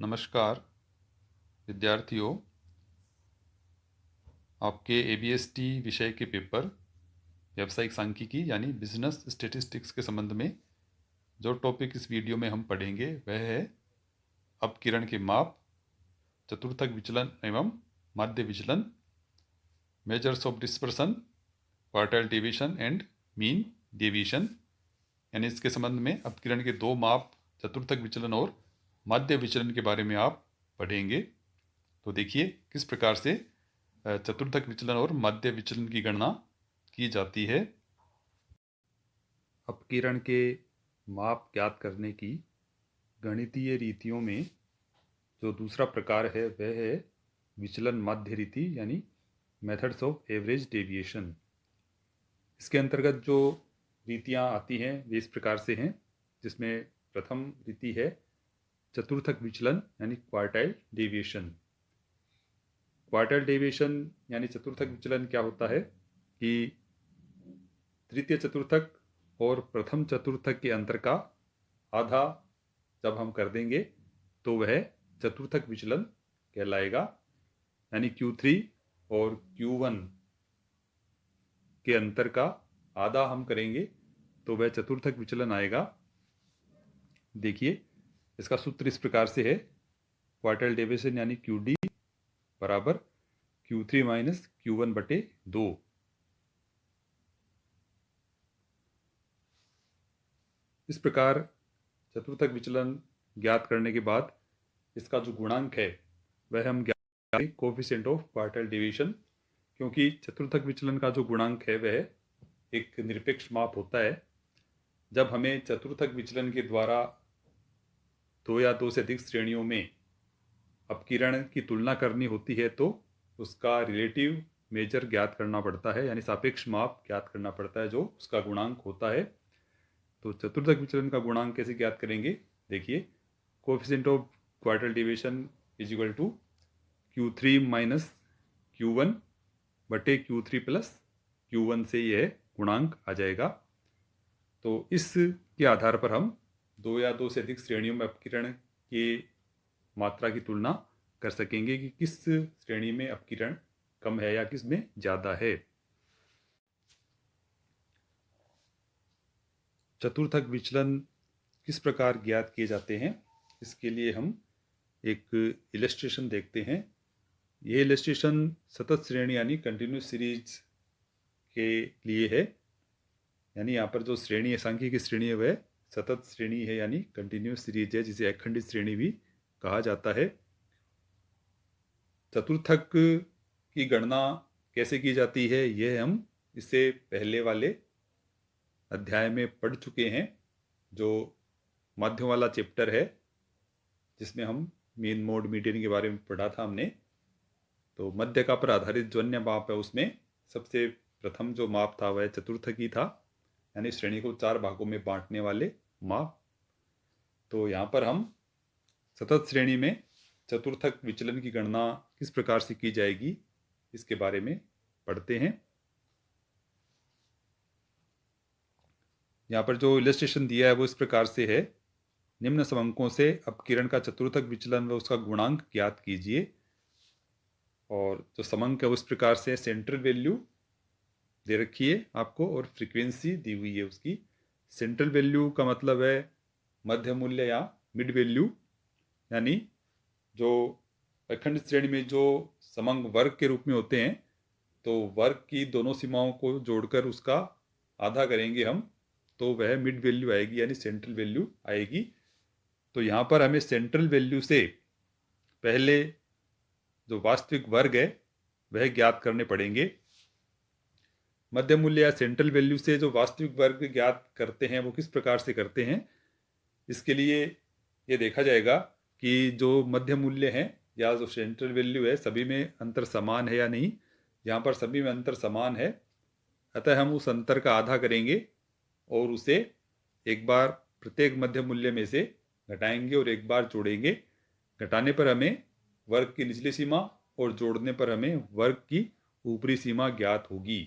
नमस्कार विद्यार्थियों, आपके एबीएसटी विषय के पेपर व्यावसायिक सांख्यिकी यानी बिजनेस स्टैटिस्टिक्स के संबंध में जो टॉपिक इस वीडियो में हम पढ़ेंगे वह है अपकिरण के माप, चतुर्थक विचलन एवं माध्य विचलन, measures of dispersion, quartile deviation and mean deviation. यानी इसके संबंध में अपकिरण के दो माप, चतुर्थक विचलन और माध्य विचलन के बारे में आप पढ़ेंगे। तो देखिए किस प्रकार से चतुर्थक विचलन और माध्य विचलन की गणना की जाती है। अपकिरण के माप ज्ञात करने की गणितीय रीतियों में जो दूसरा प्रकार है वह है विचलन माध्य रीति यानी मेथड्स ऑफ एवरेज डेविएशन। इसके अंतर्गत जो रीतियां आती हैं वे इस प्रकार से हैं, जिसमें प्रथम रीति है चतुर्थक विचलन यानी क्वार्टाइल डेविएशन। क्वार्टाइल डेविएशन यानी चतुर्थक विचलन क्या होता है कि तृतीय चतुर्थक और प्रथम चतुर्थक के अंतर का आधा जब हम कर देंगे तो वह चतुर्थक विचलन कहलाएगा। यानी Q3 और Q1 के अंतर का आधा हम करेंगे तो वह चतुर्थक विचलन आएगा। देखिए इसका सूत्र इस प्रकार से है, क्वार्टाइल डेविएशन यानी QD बराबर Q3 माइनस Q1 बटे 2। इस प्रकार चतुर्थक विचलन ज्ञात करने के बाद इसका जो गुणांक है वह हम ज्ञात करेंगे कोफिशिएंट ऑफ क्वार्टाइल डेविएशन, क्योंकि चतुर्थक विचलन का जो गुणांक है वह एक निरपेक्ष माप होता है। जब हमें चतुर्थक विचलन के द्वारा दो या दो से अधिक श्रेणियों में अपकिरण की तुलना करनी होती है तो उसका रिलेटिव मेजर ज्ञात करना पड़ता है, यानी सापेक्ष माप ज्ञात करना पड़ता है जो उसका गुणांक होता है। तो चतुर्थक विचलन का गुणांक कैसे ज्ञात करेंगे? देखिए, coefficient of quartile deviation is equal to Q3 minus Q1 बटे Q3 प्लस Q1 से यह गुणांक आ जाएगा। तो इसके आधार पर हम दो या दो से अधिक श्रेणियों में अपकिरण की मात्रा की तुलना कर सकेंगे कि किस श्रेणी में अपकिरण कम है या किस में ज़्यादा है। चतुर्थक विचलन किस प्रकार ज्ञात किए जाते हैं, इसके लिए हम एक इलस्ट्रेशन देखते हैं। ये इलस्ट्रेशन सतत श्रेणी यानी कंटिन्यूस सीरीज के लिए है। यानी यहाँ पर जो श्रेणी है, सांख्यिकी की श्रेणी है, वह सतत श्रेणी है यानी कंटिन्यूस सीरीज है, जिसे अखंडित श्रेणी भी कहा जाता है। चतुर्थक की गणना कैसे की जाती है यह हम इससे पहले वाले अध्याय में पढ़ चुके हैं, जो माध्यम वाला चैप्टर है जिसमें हम मीन मोड मीडियन के बारे में पढ़ा था हमने। तो मध्य का पर आधारित जो अन्य माप है उसमें सबसे प्रथम जो माप था वह चतुर्थक ही था, यानी श्रेणी को चार भागों में बांटने वाले माप। तो यहाँ पर हम सतत श्रेणी में चतुर्थक विचलन की गणना किस प्रकार से की जाएगी इसके बारे में पढ़ते हैं। यहाँ पर जो इलस्ट्रेशन दिया है वो इस प्रकार से है, निम्न समंकों से अपकिरण का चतुर्थक विचलन व उसका गुणांक ज्ञात कीजिए। और जो समंक है उस प्रकार से सेंट्रल वैल्यू दे रखी है आपको और फ्रीक्वेंसी दी हुई है उसकी। सेंट्रल वैल्यू का मतलब है मध्य मूल्य या मिड वैल्यू, यानी जो अखंड श्रेणी में जो समंग वर्ग के रूप में होते हैं तो वर्ग की दोनों सीमाओं को जोड़कर उसका आधा करेंगे हम तो वह मिड वैल्यू आएगी यानी सेंट्रल वैल्यू आएगी। तो यहाँ पर हमें सेंट्रल वैल्यू से पहले जो वास्तविक वर्ग है वह ज्ञात करने पड़ेंगे। मध्य मूल्य या सेंट्रल वैल्यू से जो वास्तविक वर्ग ज्ञात करते हैं वो किस प्रकार से करते हैं, इसके लिए ये देखा जाएगा कि जो मध्य मूल्य है या जो सेंट्रल वैल्यू है सभी में अंतर समान है या नहीं। यहाँ पर सभी में अंतर समान है, अतः हम उस अंतर का आधा करेंगे और उसे एक बार प्रत्येक मध्य मूल्य में से घटाएंगे और एक बार जोड़ेंगे। घटाने पर हमें वर्ग की निचली सीमा और जोड़ने पर हमें वर्ग की ऊपरी सीमा ज्ञात होगी।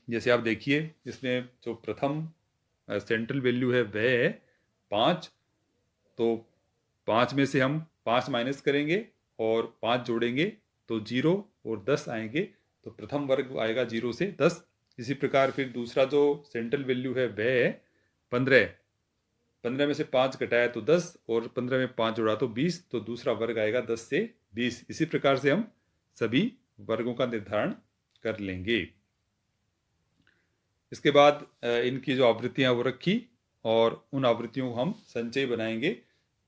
जैसे आप देखिए इसमें जो प्रथम सेंट्रल वैल्यू है वह है 5। तो 5 में से हम 5 माइनस करेंगे और 5 जोड़ेंगे तो 0 और 10 आएंगे, तो प्रथम वर्ग आएगा 0 से 10। इसी प्रकार फिर दूसरा जो सेंट्रल वैल्यू है वह है 15। 15 में से 5 घटाया तो 10 और 15 में 5 जोड़ा तो 20, तो दूसरा वर्ग आएगा 10 से 20। इसी प्रकार से हम सभी वर्गों का निर्धारण कर लेंगे। इसके बाद इनकी जो आवृत्तियां वो रखी और उन आवृत्तियों को हम संचयी बनाएंगे।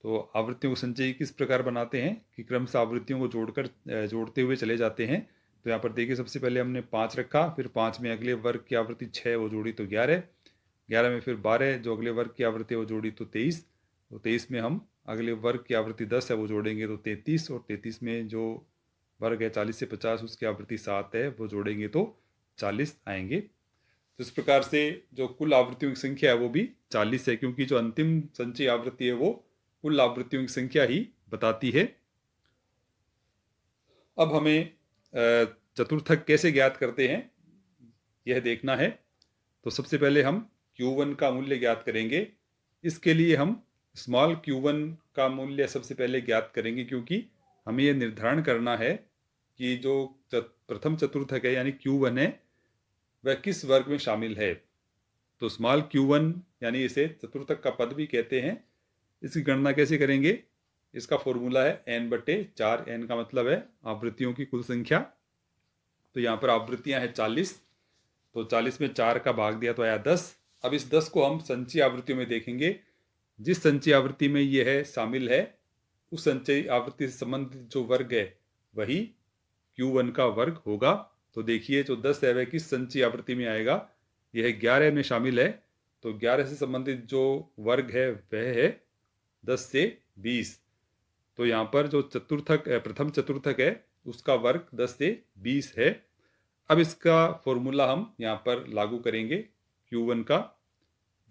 तो आवृत्तियों को संचयी किस प्रकार बनाते हैं कि क्रमशः आवृत्तियों को जोड़ते हुए चले जाते हैं। तो यहाँ पर देखिए, सबसे पहले हमने 5 रखा, फिर 5 में अगले वर्ग की आवृत्ति 6 वो जोड़ी तो 11, 11 में फिर 12 जो अगले वर्ग की आवृत्ति है वो जोड़ी तो 23, तो 23 में हम अगले वर्ग की आवृत्ति 10 है वो जोड़ेंगे तो 33, और 33 में जो वर्ग है 40 से 50 उसकी आवृत्ति 7 है वो जोड़ेंगे तो 40 आएंगे। तो इस प्रकार से जो कुल आवृत्तियों की संख्या है वो भी 40 है, क्योंकि जो अंतिम संचयी आवृत्ति है वो कुल आवृत्तियों की संख्या ही बताती है। अब हमें चतुर्थक कैसे ज्ञात करते हैं यह देखना है। तो सबसे पहले हम Q1 का मूल्य ज्ञात करेंगे। इसके लिए हम स्मॉल q1 का मूल्य सबसे पहले ज्ञात करेंगे, क्योंकि हमें यह निर्धारण करना है कि जो प्रथम चतुर्थक है यानी Q1 है वह किस वर्ग में शामिल है। तो स्मॉल q1 यानी इसे चतुर्थक का पद भी कहते हैं। इसकी गणना कैसे करेंगे? इसका फॉर्मूला है n/4। n का मतलब है आवृत्तियों की कुल संख्या। तो यहाँ पर आवृत्तियां हैं 40, तो 40 में 4 का भाग दिया तो आया 10। अब इस 10 को हम संचयी आवृत्तियों में देखेंगे। जिस संचयी आवृत्ति में यह है शामिल है उस संचयी आवृत्ति से संबंधित जो वर्ग है वही Q1 का वर्ग होगा। तो देखिए, जो 10 है वह किस संचयी आवृत्ति में आएगा? यह 11 में शामिल है। तो 11 से संबंधित जो वर्ग है वह है 10 से 20। तो यहाँ पर जो चतुर्थक प्रथम चतुर्थक है उसका वर्ग 10 से 20 है। अब इसका फॉर्मूला हम यहाँ पर लागू करेंगे। Q1 का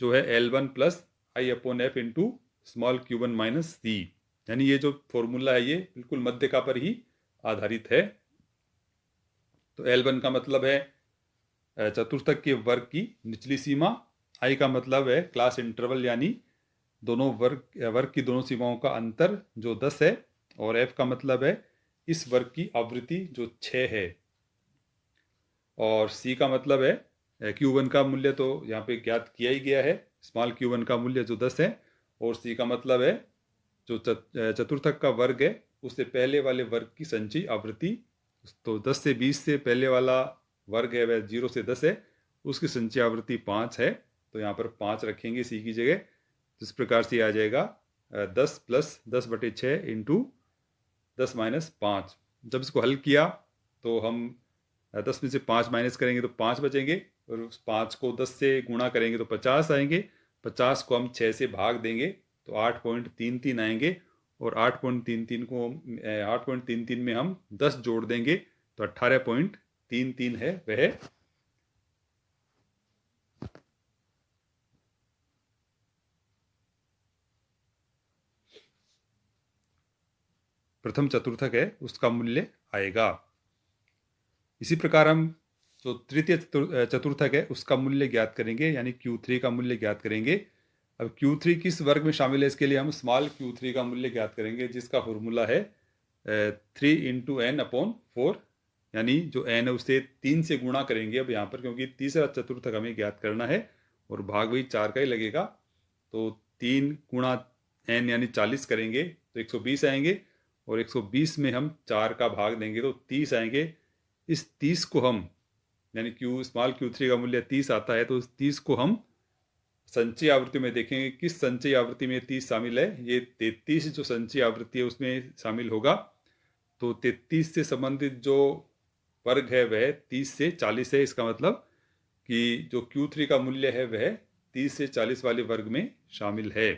जो है L1 plus I/F into small q1 minus C, यानी ये जो फॉर्मूला है ये बिल्कुल मध्यका पर ही आधारित है। तो L1 का मतलब है चतुर्थक के वर्ग की निचली सीमा, I का मतलब है क्लास इंटरवल यानी दोनों वर्ग की दोनों सीमाओं का अंतर जो 10 है, और F का मतलब है इस वर्ग की आवृत्ति जो 6 है, और C का मतलब है Q1 का मूल्य तो यहाँ पे ज्ञात किया ही गया है, स्मॉल q1 का मूल्य जो 10 है, और C का मतलब है जो चतुर्थक का वर्ग है उससे पहले वाले वर्ग की संचयी आवृत्ति। तो 10 से 20 से पहले वाला वर्ग है वह 0 से 10 है, उसकी संचयी आवृत्ति 5 है। तो यहाँ पर 5 रखेंगे C की जगह। तो इस प्रकार से आ जाएगा 10 प्लस 10/6 इंटू 10 माइनस 5। जब इसको हल किया तो हम 10 में से 5 माइनस करेंगे तो 5 बचेंगे, और उस 5 को 10 से गुणा करेंगे तो 50 आएंगे। 50 को हम 6 से भाग देंगे तो 8.33 आएंगे, और 8.33 में हम 10 जोड़ देंगे तो 18.33 है वह प्रथम चतुर्थक है उसका मूल्य आएगा। इसी प्रकार हम जो तृतीय चतुर्थक है उसका मूल्य ज्ञात करेंगे, यानी Q3 का मूल्य ज्ञात करेंगे। अब Q3 किस वर्ग में शामिल है इसके लिए हम स्मॉल q3 का मूल्य ज्ञात करेंगे, जिसका फॉर्मूला है 3 इंटू n/4, यानी जो n है उसे 3 से गुणा करेंगे अब यहाँ पर, क्योंकि तीसरा चतुर्थक हमें ज्ञात करना है और भाग वही 4 का ही लगेगा। तो 3 गुणा n यानी 40 करेंगे तो 120 आएंगे, और 120 में हम 4 का भाग देंगे तो 30 आएंगे। इस 30 को हम यानी स्मॉल q3 का मूल्य 30 आता है, तो इस 30 को हम संचयी आवृत्ति में देखेंगे किस संचयी आवृत्ति में 30 शामिल है। ये 33 जो संचयी आवृत्ति है उसमें शामिल होगा। तो 33 से संबंधित जो वर्ग है वह 30 से 40 है। इसका मतलब कि जो Q3 का मूल्य है वह 30 से 40 वाले वर्ग में शामिल है।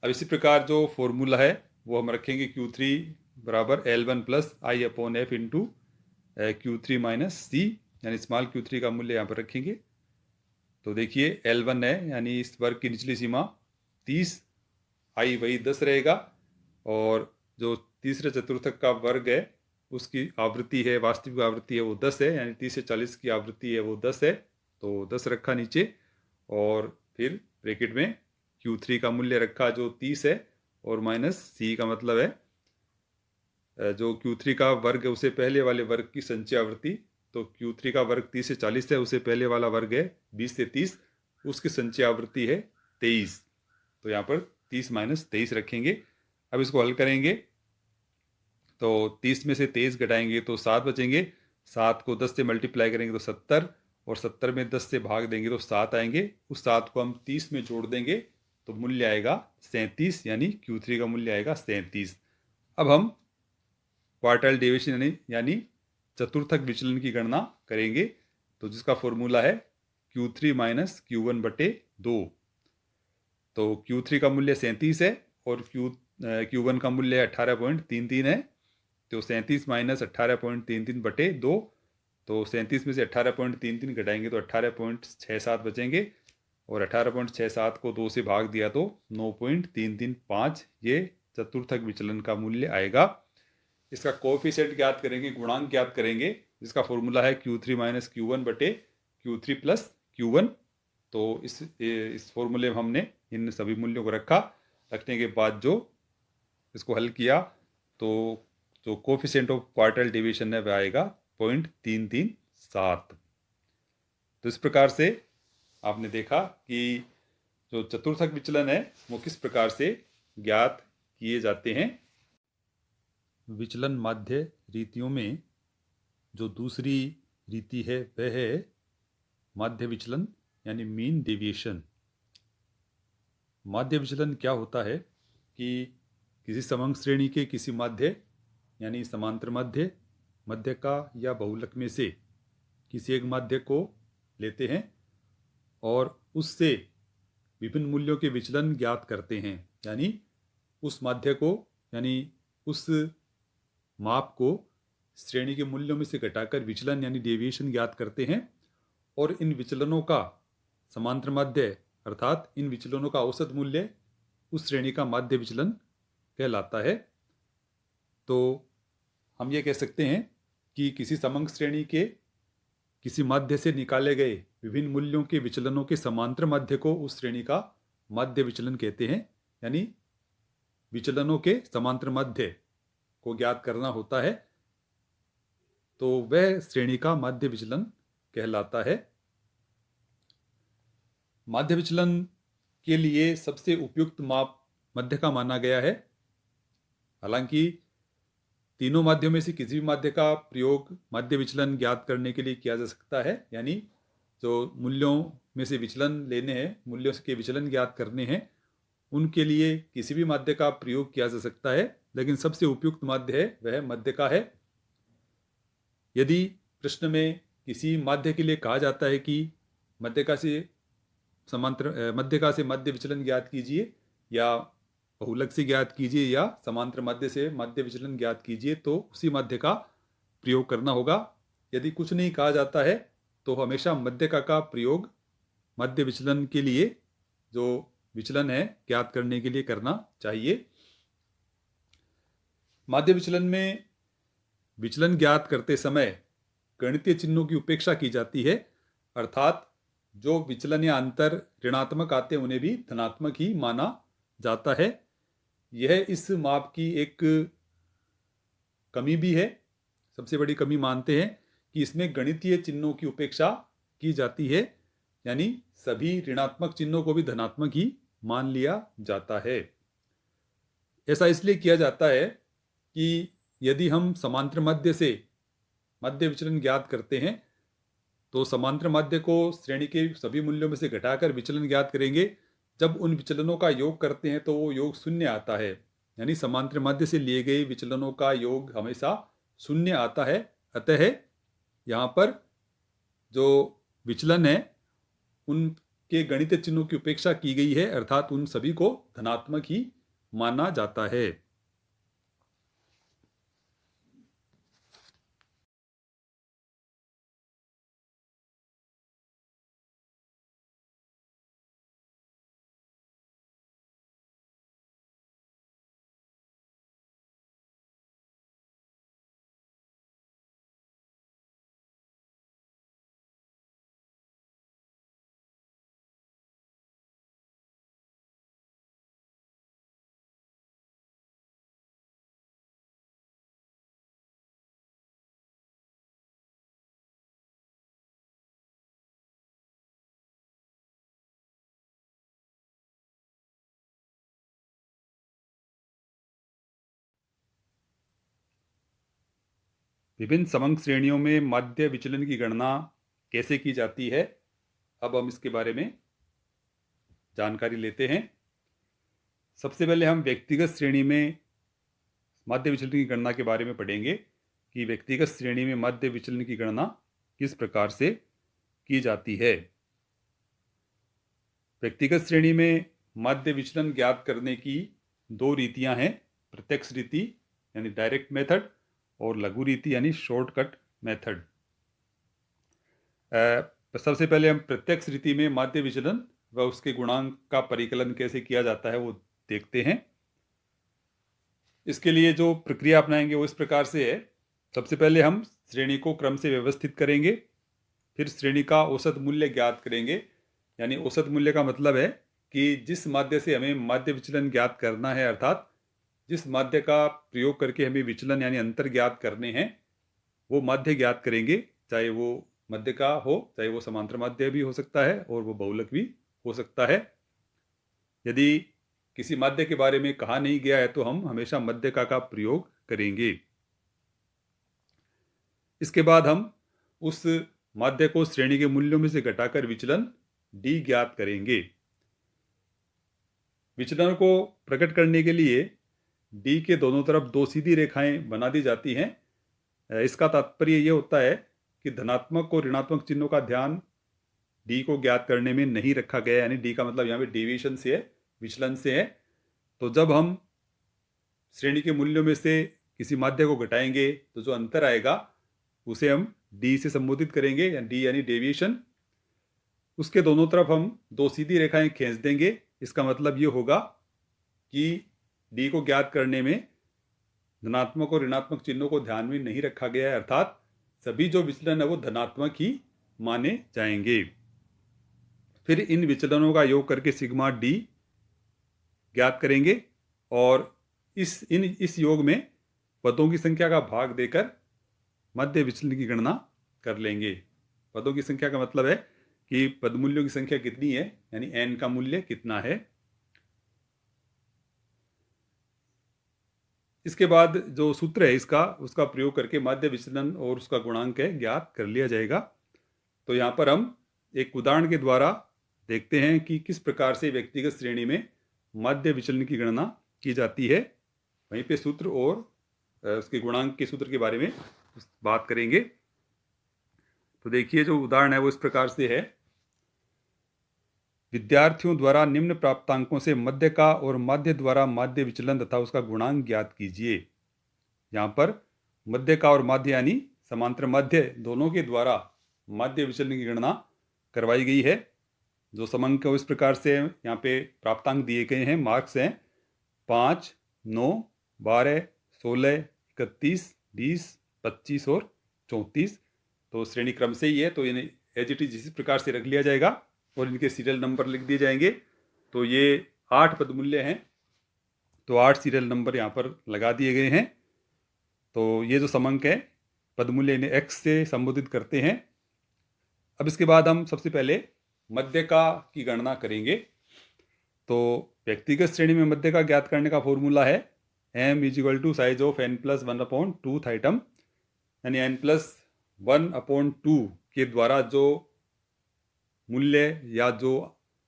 अब इसी प्रकार जो फॉर्मूला है वो हम रखेंगे Q3 बराबर L1 plus I/F into Q3 minus C, यानी स्मॉल Q3 का मूल्य यहाँ पर रखेंगे। तो देखिए L1 है यानी इस वर्ग की निचली सीमा 30, I वही 10 रहेगा, और जो तीसरे चतुर्थक का वर्ग है उसकी आवृत्ति है, वास्तविक आवृत्ति है वो 10 है, यानी 30 से 40 की आवृत्ति है वो 10 है, तो 10 रखा नीचे, और फिर ब्रैकेट में Q3 का मूल्य रखा जो 30 है, और माइनस सी का मतलब है जो Q3 का वर्ग है उसे पहले वाले वर्ग की संचय आवृत्ति, तो Q3 का वर्ग 30 से 40 है, उसे पहले वाला वर्ग है 20 से 30, उसकी संचय आवृत्ति है 23। तो यहाँ पर 30 माइनस 23 रखेंगे। अब इसको हल करेंगे तो 30 में से 23 घटाएंगे तो 7 बचेंगे, 7 को 10 से मल्टीप्लाई करेंगे तो 70, और 70 में 10 से भाग देंगे तो 7 आएंगे। उस 7 को हम 30 में जोड़ देंगे तो मूल्य आएगा 37, यानी Q3 का मूल्य आएगा 37। अब हम क्वार्टाइल डेविएशन यानी चतुर्थक विचलन की गणना करेंगे, तो जिसका फॉर्मूला है Q3 माइनस Q1 बटे 2। तो Q3 का मूल्य 37 है और Q1 का मूल्य 18.33 है, तो 37 माइनस 18.33 बटे 2, तो 37 में से 18.33 घटाएंगे तो 18.67 बचेंगे, और 18.67 को 2 से भाग दिया तो 9.335 ये चतुर्थक विचलन का मूल्य आएगा। इसका कोएफिशिएंट ज्ञात करेंगे, गुणांक ज्ञात करेंगे, जिसका फॉर्मूला है Q3 माइनस Q1 बटे Q3 प्लस Q1। तो इस फॉर्मूले में हमने इन सभी मूल्यों को रखने के बाद जो इसको हल किया तो जो कोएफिशिएंट ऑफ क्वार्टाइल डेविएशन है वह आएगा 0.337। तो इस प्रकार से आपने देखा कि जो चतुर्थक विचलन है वो किस प्रकार से ज्ञात किए जाते हैं। विचलन माध्य रीतियों में जो दूसरी रीति है वह है माध्य विचलन यानी मीन डेविएशन। माध्य विचलन क्या होता है कि किसी समंग श्रेणी के किसी माध्य यानी समांतर माध्य, मध्यका या बहुलक में से किसी एक माध्य को लेते हैं और उससे विभिन्न मूल्यों के विचलन ज्ञात करते हैं, यानी उस माध्य को यानी उस माप को श्रेणी के मूल्यों में से घटाकर विचलन यानी डेविएशन ज्ञात करते हैं, और इन विचलनों का समांतर माध्य अर्थात इन विचलनों का औसत मूल्य उस श्रेणी का माध्य विचलन कहलाता है। तो हम ये कह सकते हैं कि किसी समंग श्रेणी के किसी माध्य से निकाले गए विभिन्न मूल्यों के विचलनों के समांतर माध्य को उस श्रेणी का माध्य विचलन कहते हैं, यानी विचलनों के समांतर माध्य को ज्ञात करना होता है तो वह श्रेणी का माध्य विचलन कहलाता है। माध्य विचलन के लिए सबसे उपयुक्त माप मध्य का माना गया है। हालांकि तीनों माध्यों में से किसी भी माध्य का प्रयोग माध्य विचलन ज्ञात करने के लिए किया जा सकता है, यानी जो मूल्यों में से विचलन लेने हैं, मूल्यों के विचलन ज्ञात करने हैं, उनके लिए किसी भी माध्य का प्रयोग किया जा सकता है, लेकिन सबसे उपयुक्त माध्य है वह मध्य का है। यदि प्रश्न में किसी माध्य के लिए कहा जाता है कि मध्यका से मध्य विचलन ज्ञात कीजिए या बहुलक से ज्ञात कीजिए या समांतर माध्य से माध्य विचलन ज्ञात कीजिए, तो उसी माध्य का प्रयोग करना होगा। यदि कुछ नहीं कहा जाता है तो हमेशा मध्यका का प्रयोग माध्य विचलन के लिए जो विचलन है ज्ञात करने के लिए करना चाहिए। माध्य विचलन में विचलन ज्ञात करते समय गणितीय चिन्हों की उपेक्षा की जाती है, अर्थात जो विचलन या अंतर ऋणात्मक आते हैं उन्हें भी धनात्मक ही माना जाता है। यह इस माप की एक कमी भी है, सबसे बड़ी कमी मानते हैं कि इसमें गणितीय चिन्हों की उपेक्षा की जाती है, यानी सभी ऋणात्मक चिन्हों को भी धनात्मक ही मान लिया जाता है। ऐसा इसलिए किया जाता है कि यदि हम समांतर माध्य से माध्य विचलन ज्ञात करते हैं तो समांतर माध्य को श्रेणी के सभी मूल्यों में से घटाकर विचलन ज्ञात करेंगे। जब उन विचलनों का योग करते हैं तो वो योग शून्य आता है, यानी समांतर माध्य से लिए गए विचलनों का योग हमेशा शून्य आता है। अतः यहाँ पर जो विचलन है उनके गणितीय चिन्हों की उपेक्षा की गई है, अर्थात उन सभी को धनात्मक ही माना जाता है। विभिन्न समंक श्रेणियों में माध्य विचलन की गणना कैसे की जाती है, अब हम इसके बारे में जानकारी लेते हैं। सबसे पहले हम व्यक्तिगत श्रेणी में माध्य विचलन की गणना के बारे में पढ़ेंगे कि व्यक्तिगत श्रेणी में माध्य विचलन की गणना किस प्रकार से की जाती है। व्यक्तिगत श्रेणी में माध्य विचलन ज्ञात करने की दो रीतियां हैं, प्रत्यक्ष रीति यानी डायरेक्ट मेथड और लघु रीति यानी शॉर्टकट मेथड। सबसे पहले हम प्रत्यक्ष रीति में माध्य विचलन व उसके गुणांक का परिकलन कैसे किया जाता है वो देखते हैं। इसके लिए जो प्रक्रिया अपनाएंगे वो इस प्रकार से है। सबसे पहले हम श्रेणी को क्रम से व्यवस्थित करेंगे, फिर श्रेणी का औसत मूल्य ज्ञात करेंगे। यानी औसत मूल्य का मतलब है कि जिस माध्य से हमें माध्य विचलन ज्ञात करना है, अर्थात जिस माध्य का प्रयोग करके हमें विचलन यानी अंतर ज्ञात करने हैं, वो माध्य ज्ञात करेंगे। चाहे वो मध्य का हो, चाहे वो समांतर माध्य भी हो सकता है और वो बहुलक भी हो सकता है। यदि किसी माध्य के बारे में कहा नहीं गया है तो हम हमेशा मध्यका का प्रयोग करेंगे। इसके बाद हम उस माध्य को श्रेणी के मूल्यों में से घटाकर विचलन डी ज्ञात करेंगे। विचलन को प्रकट करने के लिए डी के दोनों तरफ दो सीधी रेखाएं बना दी जाती हैं। इसका तात्पर्य यह होता है कि धनात्मक और ऋणात्मक चिन्हों का ध्यान डी को ज्ञात करने में नहीं रखा गया, यानी डी का मतलब यहाँ पे डेविएशन से है, विचलन से है। तो जब हम श्रेणी के मूल्यों में से किसी माध्य को घटाएंगे तो जो अंतर आएगा उसे हम डी से संबोधित करेंगे, डी यानी डेविएशन। उसके दोनों तरफ हम दो सीधी रेखाएं खींच देंगे। इसका मतलब ये होगा कि डी को ज्ञात करने में धनात्मक और ऋणात्मक चिन्हों को ध्यान में नहीं रखा गया है, अर्थात सभी जो विचलन है वो धनात्मक ही माने जाएंगे। फिर इन विचलनों का योग करके सिग्मा डी ज्ञात करेंगे और इस योग में पदों की संख्या का भाग देकर मध्य विचलन की गणना कर लेंगे। पदों की संख्या का मतलब है कि पद मूल्यों की संख्या कितनी है, यानी n का मूल्य कितना है। इसके बाद जो सूत्र है उसका प्रयोग करके माध्य विचलन और उसका गुणांक है ज्ञात कर लिया जाएगा। तो यहाँ पर हम एक उदाहरण के द्वारा देखते हैं कि किस प्रकार से व्यक्तिगत श्रेणी में माध्य विचलन की गणना की जाती है। वहीं पे सूत्र और उसके गुणांक के सूत्र के बारे में बात करेंगे। तो देखिए जो उदाहरण है वो इस प्रकार से है। विद्यार्थियों द्वारा निम्न प्राप्तांकों से मध्य का और माध्य द्वारा माध्य विचलन तथा उसका गुणांक ज्ञात कीजिए। यहाँ पर मध्य का और माध्य यानी समांतर माध्य दोनों के द्वारा माध्य विचलन की गणना करवाई गई है। जो समांक इस प्रकार से यहाँ पे प्राप्तांक दिए गए हैं, मार्क्स हैं 5, 9, 12, 16, 31, 20, 25 और 34। तो श्रेणी क्रम से ही है, तो इन्हें एज इट इज इसी प्रकार से रख लिया जाएगा और इनके सीरियल नंबर लिख दिए जाएंगे। तो ये 8 पद मूल्य हैं, तो 8 सीरियल नंबर यहाँ पर लगा दिए गए हैं। तो ये जो समांक है पद मूल्य इन्हें x से संबोधित करते हैं। अब इसके बाद हम सबसे पहले मध्य का की गणना करेंगे। तो व्यक्तिगत श्रेणी में मध्य का ज्ञात करने का फॉर्मूला है m = size of n+1/2 item, यानी n+1/2 के द्वारा जो मूल्य या जो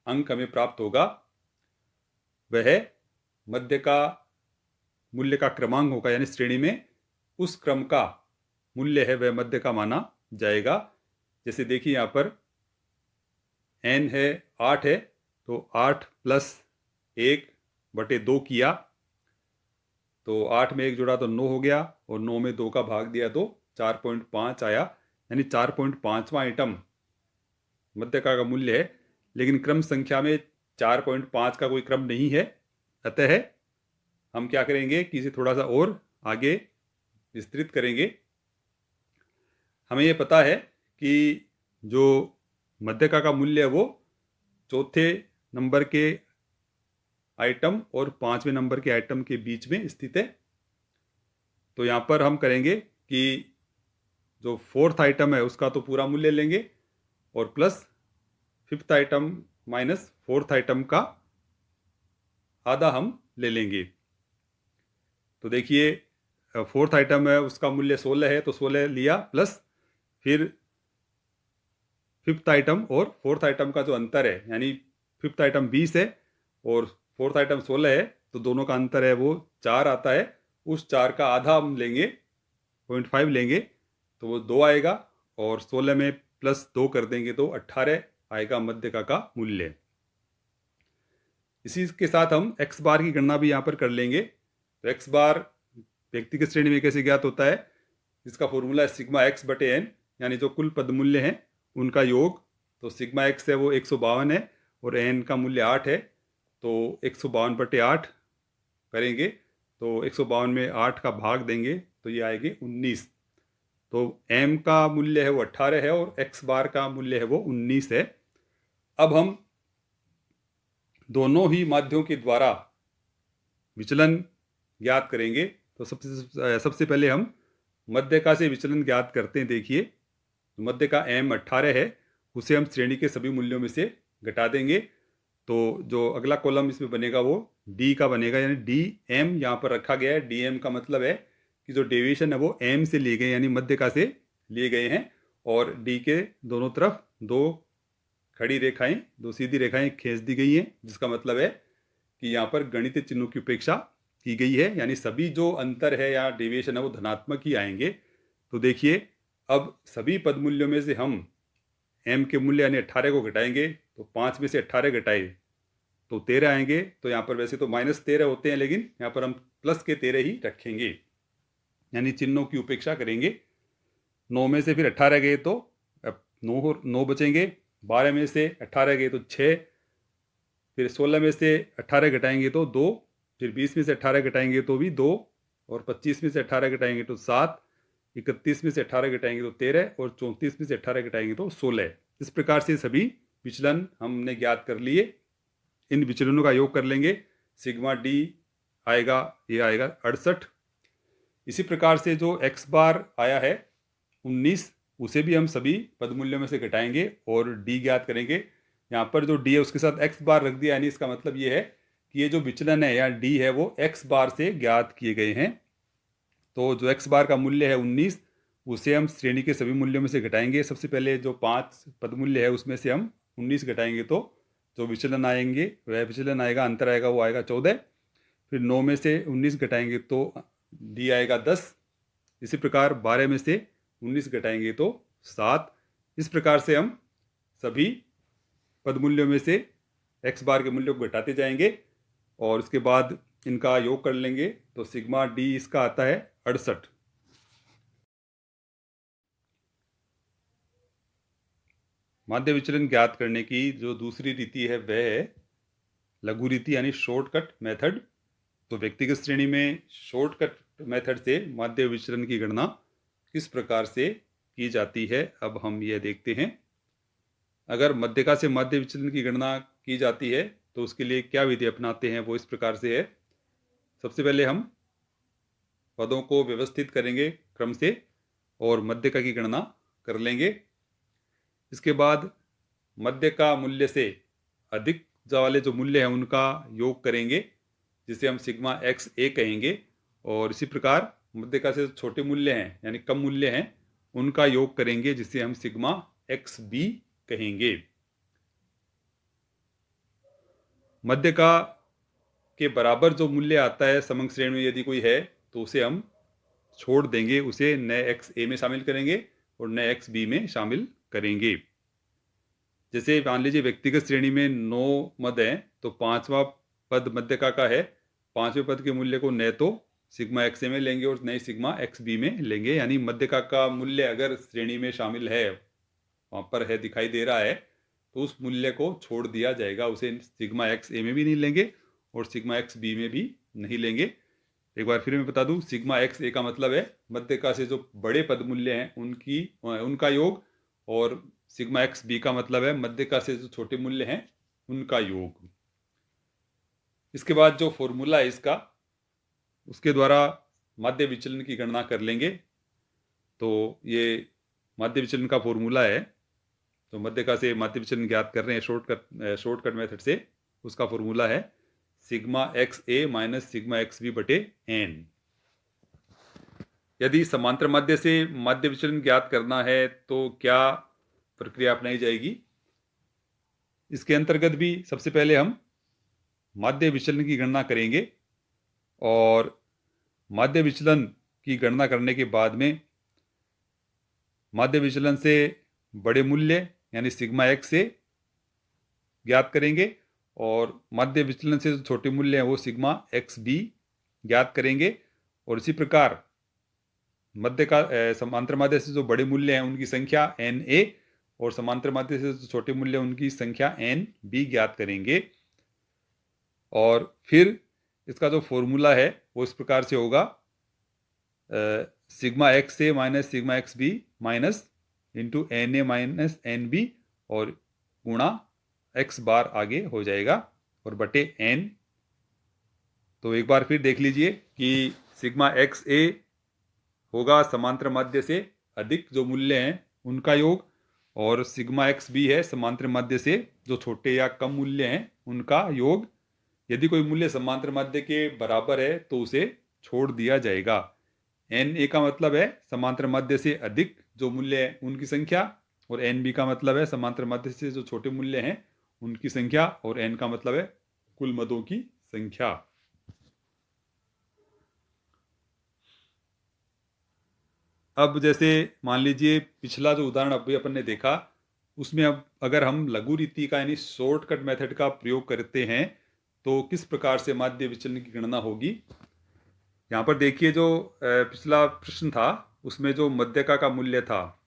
अंक हमें प्राप्त होगा वह मध्य का मूल्य का क्रमांक होगा, यानी श्रेणी में उस क्रम का मूल्य है वह मध्य का माना जाएगा। जैसे देखिए यहाँ पर n है 8 है, तो 8 + 1/2 किया तो 8 में 1 जोड़ा तो 9 हो गया और 9 में 2 का भाग दिया तो 4.5 आया, यानी 4.5वां आइटम मध्यका का मूल्य है। लेकिन क्रम संख्या में 4.5 का कोई क्रम नहीं है, अतः हम क्या करेंगे कि इसे थोड़ा सा और आगे विस्तृत करेंगे। हमें यह पता है कि जो मध्यका का मूल्य है वो चौथे नंबर के आइटम और 5वें नंबर के आइटम के बीच में स्थित है। तो यहाँ पर हम करेंगे कि जो 4th आइटम है उसका तो पूरा मूल्य लेंगे और plus 5th item minus 4th item का आधा हम ले लेंगे। तो देखिए फोर्थ आइटम है उसका मूल्य 16 है तो 16 लिया, प्लस फिर फिफ्थ आइटम और फोर्थ आइटम का जो अंतर है, यानी फिफ्थ आइटम 20 है और फोर्थ आइटम 16 है, तो दोनों का अंतर है वो 4 आता है। उस 4 का आधा हम लेंगे, 0.5 लेंगे, तो वो 2 आएगा, और 16 में प्लस 2 कर देंगे तो 18 आएगा मध्यका का मूल्य। इसी के साथ हम एक्स बार की गणना भी यहाँ पर कर लेंगे। तो एक्स बार व्यक्तिगत श्रेणी में कैसे ज्ञात होता है, इसका फॉर्मूला है सिग्मा एक्स बटे एन, यानी जो कुल पद मूल्य हैं उनका योग। तो सिग्मा एक्स है वो 152 है और एन का मूल्य 8 है, तो 152 बटे 8 करेंगे, तो 152 में 8 का भाग देंगे तो ये आएगी 19। तो एम का मूल्य है वो 18 है और एक्स बार का मूल्य है वो 19 है। अब हम दोनों ही माध्यों के द्वारा विचलन ज्ञात करेंगे। तो सबसे पहले हम मध्यका से विचलन ज्ञात करते हैं। देखिए, मध्यका m 18 है, उसे हम श्रेणी के सभी मूल्यों में से घटा देंगे, तो जो अगला कॉलम इसमें बनेगा वो d का बनेगा, यानी dm यहाँ पर रखा गया है। dm का मतलब है कि जो डेविएशन है वो m से लिए गए, यानी मध्यका से लिए गए हैं, और d के दोनों तरफ दो खड़ी रेखाएं, दो सीधी रेखाएं खींच दी गई हैं, जिसका मतलब है कि यहाँ पर गणितीय चिन्हों की उपेक्षा की गई है, यानी सभी जो अंतर है या डेविएशन है वो धनात्मक ही आएंगे। तो देखिए, अब सभी पद मूल्यों में से हम m के मूल्य यानी 18 को घटाएंगे, तो 5 में से 18 घटाए तो 13 आएंगे। तो यहाँ पर वैसे तो -13 होते हैं, लेकिन यहाँ पर हम प्लस के 13 ही रखेंगे, यानी चिन्हों की उपेक्षा करेंगे। 9 में से फिर 18 गए तो अब 9 बचेंगे, 12 में से 18 गए तो 6, फिर 16 में से 18 घटाएंगे तो 2, फिर 20 में से 18 घटाएंगे तो भी 2, और 25 में से 18 घटाएंगे तो 7, 31 में से 18 घटाएंगे तो 13, और 34 में से 18 घटाएंगे तो 16। इस प्रकार से सभी विचलन हमने ज्ञात कर लिए। इन विचलनों का योग कर लेंगे, सिग्मा डी आएगा, ये आएगा 68। इसी प्रकार से जो एक्स बार आया है 19, उसे भी हम सभी पद मूल्यों में से घटाएंगे और डी ज्ञात करेंगे। यहाँ पर जो डी है उसके साथ एक्स बार रख दिया, यानी इसका मतलब ये है कि ये जो विचलन है या डी है वो एक्स बार से ज्ञात किए गए हैं। तो जो एक्स बार का मूल्य है 19, उसे हम श्रेणी के सभी मूल्यों में से घटाएंगे। सबसे पहले जो 5 पद मूल्य है उसमें से हम 19 घटाएंगे तो जो विचलन आएंगे वह विचलन आएगा, अंतर आएगा वो आएगा 14। फिर 9 में से 19 घटाएंगे तो डी आएगा 10। इसी प्रकार 12 में से 19 घटाएंगे तो 7। इस प्रकार से हम सभी पद मूल्यों में से एक्स बार के मूल्यों को घटाते जाएंगे और उसके बाद इनका योग कर लेंगे, तो सिग्मा डी इसका आता है 68। माध्य विचलन ज्ञात करने की जो दूसरी रीति है वह है लघु रीति, यानी शॉर्टकट मेथड। तो व्यक्तिगत श्रेणी में शॉर्टकट मेथड से माध्य विचलन की गणना किस प्रकार से की जाती है, अब हम यह देखते हैं। अगर मध्यका से माध्य विचलन की गणना की जाती है तो उसके लिए क्या विधि अपनाते हैं, वो इस प्रकार से है। सबसे पहले हम पदों को व्यवस्थित करेंगे क्रम से और मध्यका की गणना कर लेंगे। इसके बाद मध्य का मूल्य से अधिक वाले जो मूल्य हैं उनका योग करेंगे, जिसे हम सिग्मा एक्स ए कहेंगे, और इसी प्रकार मध्यका से छोटे मूल्य हैं यानी कम मूल्य हैं उनका योग करेंगे, जिसे हम सिग्मा एक्स बी कहेंगे। मध्यका के बराबर जो मूल्य आता है समंग श्रेणी में यदि कोई है तो उसे हम छोड़ देंगे, उसे नए एक्स ए में शामिल करेंगे और नए एक्स बी में शामिल करेंगे। जैसे मान लीजिए व्यक्तिगत श्रेणी में 9 मद हैं, तो 5वां पद मध्यका का है, 5वें पद के मूल्य को नए तो सिग्मा एक्स ए में लेंगे और नए सिग्मा एक्स बी में लेंगे। यानी मध्यका का मूल्य अगर श्रेणी में शामिल है, वहाँ पर है दिखाई दे रहा है, तो उस मूल्य को छोड़ दिया जाएगा, उसे सिग्मा एक्स ए में भी नहीं लेंगे और सिग्मा एक्स बी में भी नहीं लेंगे। एक बार फिर मैं बता दूं, सिग्मा एक्स ए का मतलब है मध्यका से जो बड़े पद मूल्य हैं उनका योग, और सिग्मा एक्स बी का मतलब है मध्यका से जो छोटे मूल्य हैं उनका योग। इसके बाद जो फॉर्मूला है इसका, उसके द्वारा माध्य विचलन की गणना कर लेंगे। तो ये माध्य विचलन का फॉर्मूला है, तो मध्यका से माध्य विचलन ज्ञात कर रहे हैं शॉर्टकट मेथड से। उसका फॉर्मूला है sigma X A minus sigma X B बटे एन। यदि समांतर माध्य से माध्य विचलन ज्ञात करना है तो क्या प्रक्रिया अपनाई जाएगी? इसके अंतर्गत भी सबसे पहले हम माध्य विचलन की गणना करेंगे और माध्य विचलन की गणना करने के बाद में माध्य विचलन से बड़े मूल्य यानी सिग्मा एक्स से ज्ञात करेंगे और माध्य विचलन से जो छोटे मूल्य हैं वो सिग्मा एक्स बी ज्ञात करेंगे। और इसी प्रकार समांतर माध्य से जो बड़े मूल्य हैं उनकी संख्या एन ए और समांतर माध्य से जो छोटे मूल्य उनकी संख्या एन बी ज्ञात करेंगे। और फिर इसका जो फॉर्मूला है वो इस प्रकार से होगा, sigma X A minus sigma X B minus into N A minus N B और गुणा एक्स बार आगे हो जाएगा और बटे एन। तो एक बार फिर देख लीजिए कि सिग्मा एक्स ए होगा समांतर माध्य से अधिक जो मूल्य हैं उनका योग और सिग्मा एक्स बी है समांतर माध्य से जो छोटे या कम मूल्य हैं उनका योग। यदि कोई मूल्य समांतर माध्य के बराबर है तो उसे छोड़ दिया जाएगा। एन ए का मतलब है समांतर माध्य से अधिक जो मूल्य है उनकी संख्या और एन बी का मतलब है समांतर माध्य से जो छोटे मूल्य हैं उनकी संख्या और एन का मतलब है कुल मदों की संख्या। अब जैसे मान लीजिए पिछला जो उदाहरण अभी अपन ने देखा उसमें अब अगर हम लघु रीति का यानी शॉर्टकट मेथड का प्रयोग करते हैं तो किस प्रकार से माध्य विचलन की गणना होगी। यहाँ पर देखिए जो पिछला प्रश्न था उसमें जो मध्यका का मूल्य था,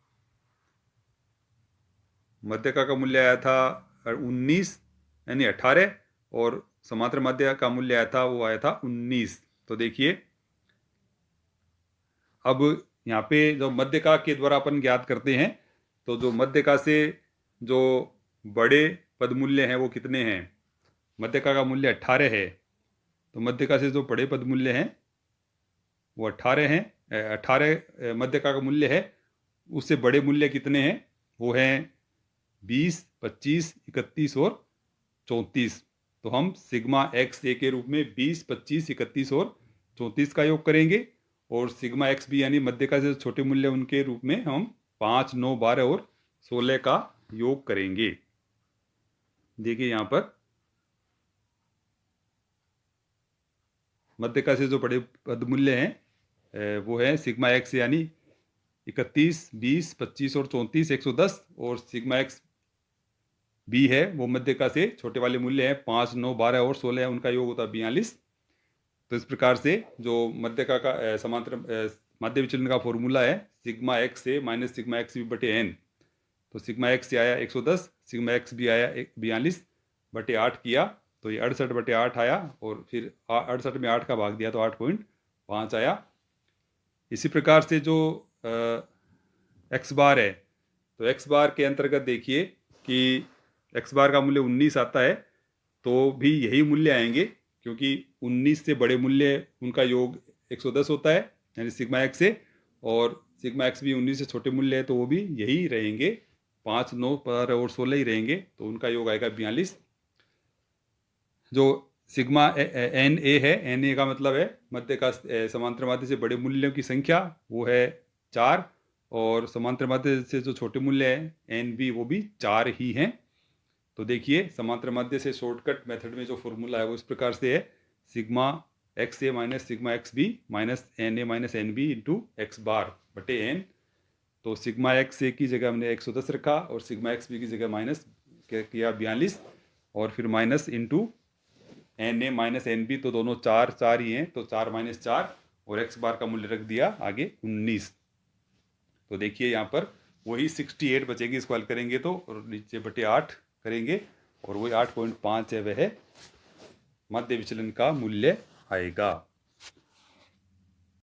मध्यका का मूल्य आया था 19 यानी 18 और समांतर माध्य का मूल्य आया था वो आया था 19। तो देखिए अब यहाँ पे जो मध्यका के द्वारा अपन ज्ञात करते हैं तो जो मध्यका से जो बड़े पद मूल्य हैं वो कितने हैं। मध्यका का मूल्य 18 है तो मध्यका से जो बड़े पद मूल्य हैं वो 18 हैं। 18 मध्यका का मूल्य है, उससे बड़े मूल्य कितने हैं वो हैं 20, 25, 31 और 34। तो हम सिग्मा एक्स ए के रूप में 20, 25, 31 और 34 का योग करेंगे और सिग्मा एक्स बी यानी मध्यका से छोटे मूल्य उनके रूप में हम 5, 9, 12 और 16 का योग करेंगे। देखिए यहाँ पर मध्यका से जो बड़े पद मूल्य हैं वो है सिग्मा एक्स यानी 31, 20, 25 और 34 110 और सिग्मा एक्स बी है वो मध्यका से छोटे वाले मूल्य हैं 5, 9, 12 और 16 है, उनका योग होता है 42। तो इस प्रकार से जो मध्यका का समांतर माध्य विचलन का फॉर्मूला है sigma X A minus sigma X B बटे एन। तो सिग्मा एक्स आया 110, सिग्मा एक्स बी आया 42 बटे 8 किया तो ये 68 बटे 8 आया और फिर 68 में 8 का भाग दिया तो 8.5 आया। इसी प्रकार से जो एक्स बार है तो एक्स बार के अंतर्गत देखिए कि एक्स बार का मूल्य 19 आता है तो भी यही मूल्य आएंगे क्योंकि 19 से बड़े मूल्य उनका योग 110 होता है यानी सिग्मा एक्स से और सिग्मा एक्स भी 19 से छोटे मूल्य है तो वो भी यही रहेंगे 5, 9, 12 और 16 ही रहेंगे तो उनका योग आएगा 42। जो सिग्मा एन ए है, एन ए का मतलब है मध्य का समांतर माध्य से बड़े मूल्यों की संख्या वो है 4 और समांतर माध्य से जो छोटे मूल्य है एन बी वो भी 4 ही हैं। तो देखिए समांतर माध्य से शॉर्टकट मेथड में जो फॉर्मूला है वो इस प्रकार से है sigma X A minus sigma X B minus N A minus N B into X bar बटे एन। तो सिग्मा एक्स ए की जगह हमने 110 रखा और सिग्मा एक्स बी की जगह माइनस किया 42 और फिर minus into N A minus N B तो दोनों 4 4 ही हैं तो 4 माइनस 4 और एक्स बार का मूल्य रख दिया आगे 19। तो देखिए यहाँ पर वही 68 बचेगी, इसको हल करेंगे तो और नीचे बटे 8 करेंगे और वही 8.5 है वह मध्य विचलन का मूल्य आएगा।